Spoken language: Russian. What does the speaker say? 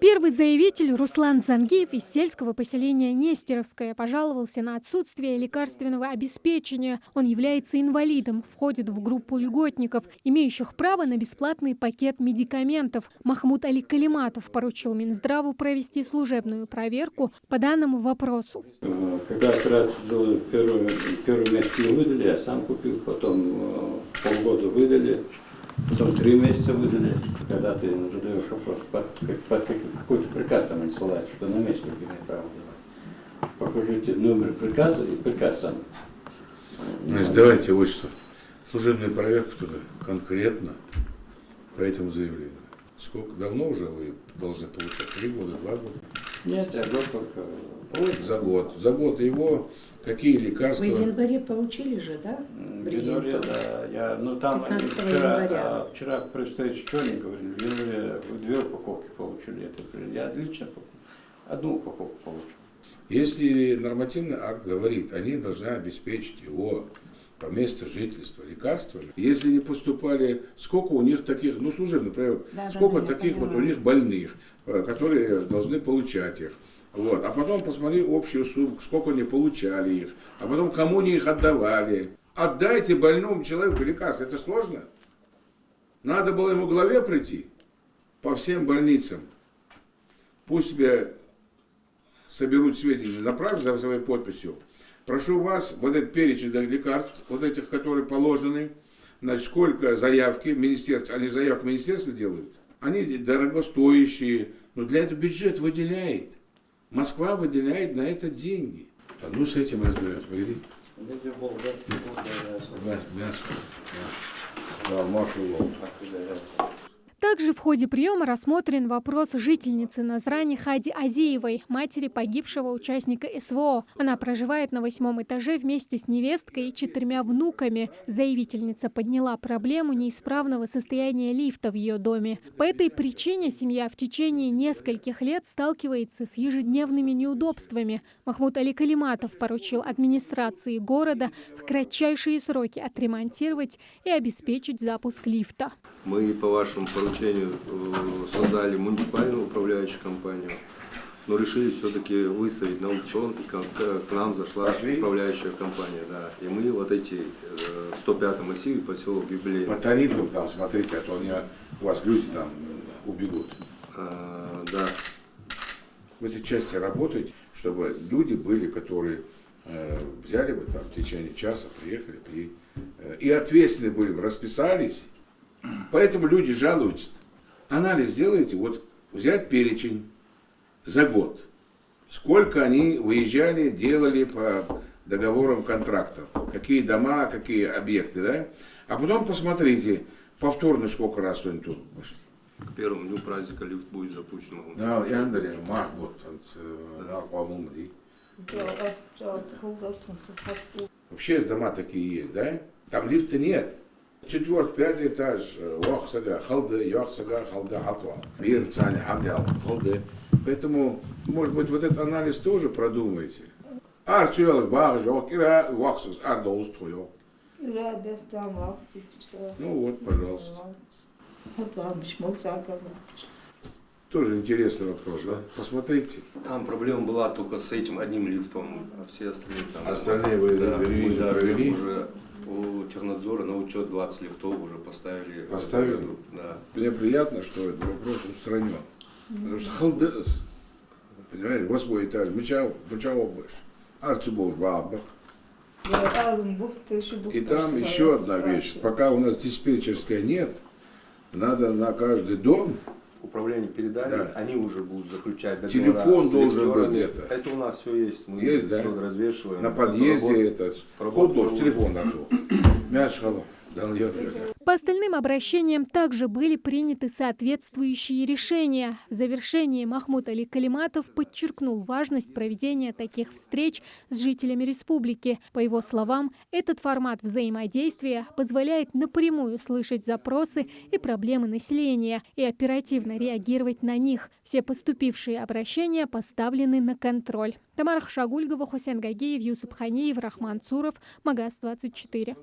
Первый заявитель Руслан Зангиев из сельского поселения Нестеровское пожаловался на отсутствие лекарственного обеспечения. Он является инвалидом, входит в группу льготников, имеющих право на бесплатный пакет медикаментов. Махмуд Али Калиматов поручил Минздраву провести служебную проверку по данному вопросу. Когда операцию сделали, первый месяц не выдали, я сам купил, потом полгода выдали. Потом 3 месяца выдали, когда ты задаешь вопрос, какой-то приказ там отсылают, что на месте имеет право делать. Покажите номер приказа и приказ сам. Значит, давайте вот что. Служебная проверка туда конкретно по этому заявлению. Сколько давно уже вы должны получать? 3 года, 2 года? Нет, я год только. За год. За год его какие лекарства? Вы в январе получили же, да? В январе, да. Там вчера представитель Чёрный говорил, в январе 2 упаковки получили. Я лично одну упаковку получил. Если нормативный акт говорит, они должны обеспечить его по месту жительства лекарствами. Если не поступали, сколько у них таких, служебный проверка, сколько таких вот у них больных, которые должны получать их. Вот. А потом посмотри общую сумму, сколько они получали их, а потом кому они их отдавали. Отдайте больному человеку лекарства, это сложно. Надо было ему в голове прийти по всем больницам. Пусть себе соберут сведения, направь за своей подписью. Прошу вас, вот этот перечень лекарств, вот этих, которые положены, значит, сколько заявки в министерстве, они заявки в министерстве делают, они дорогостоящие, но для этого бюджет выделяет. Москва выделяет на это деньги. С этим разберемся. Погоди. Также в ходе приема рассмотрен вопрос жительницы Назрани Хади Азиевой, матери погибшего участника СВО. Она проживает на 8-м этаже вместе с невесткой и 4 внуками. Заявительница подняла проблему неисправного состояния лифта в ее доме. По этой причине семья в течение нескольких лет сталкивается с ежедневными неудобствами. Махмуд Али Калиматов поручил администрации города в кратчайшие сроки отремонтировать и обеспечить запуск лифта. Мы по вашему поручению создали муниципальную управляющую компанию, но решили все-таки выставить на аукцион, и к нам зашла управляющая компания. Да. И мы вот эти 105-й массиве, поселок Юбилей. По тарифам там, смотрите, а то у вас люди там убегут. Да. В этой части работаете, чтобы люди были, которые взяли бы там в течение часа, приехали, и ответственны были бы, расписались. Поэтому люди жалуются. Анализ сделайте, вот взять перечень за год. Сколько они выезжали, делали по договорам контрактов. Какие дома, какие объекты, да? А потом посмотрите, повторно сколько раз они тут пошли. К первому дню праздника лифт будет запущен. Да, я говорю, вообще дома такие есть, да? Там лифта нет. 4-й, 5-й этаж, поэтому, может быть, вот этот анализ тоже продумайте. Ну вот, пожалуйста. Тоже интересный вопрос, да? Посмотрите. Там проблема была только с этим одним лифтом, а все остальные там... Остальные вы ревизию провели? Уже у технадзора на учет 20 лифтов уже поставили. Поставили? Да. Мне приятно, что этот вопрос устранен. Потому что халдес, понимаете, 8-й этаж, мычал больше. Арчибол бабах. И там еще одна вещь. Пока у нас диспетчерская нет, надо на каждый дом. Управление передали, да. Они уже будут заключать договора. Телефон должен быть где-то. Это у нас все есть. Мы есть, все да? развешиваем. На подъезде этот. Ход должен, телефон дошел. Мяч хало. По остальным обращениям также были приняты соответствующие решения. В завершении Махмуд Али Калиматов подчеркнул важность проведения таких встреч с жителями республики. По его словам, этот формат взаимодействия позволяет напрямую слышать запросы и проблемы населения и оперативно реагировать на них. Все поступившие обращения поставлены на контроль. Тамара Хашагульгова, Хусейн Гагиев, Юсуп Ханиев, Рахман Цуров, Магаз 24.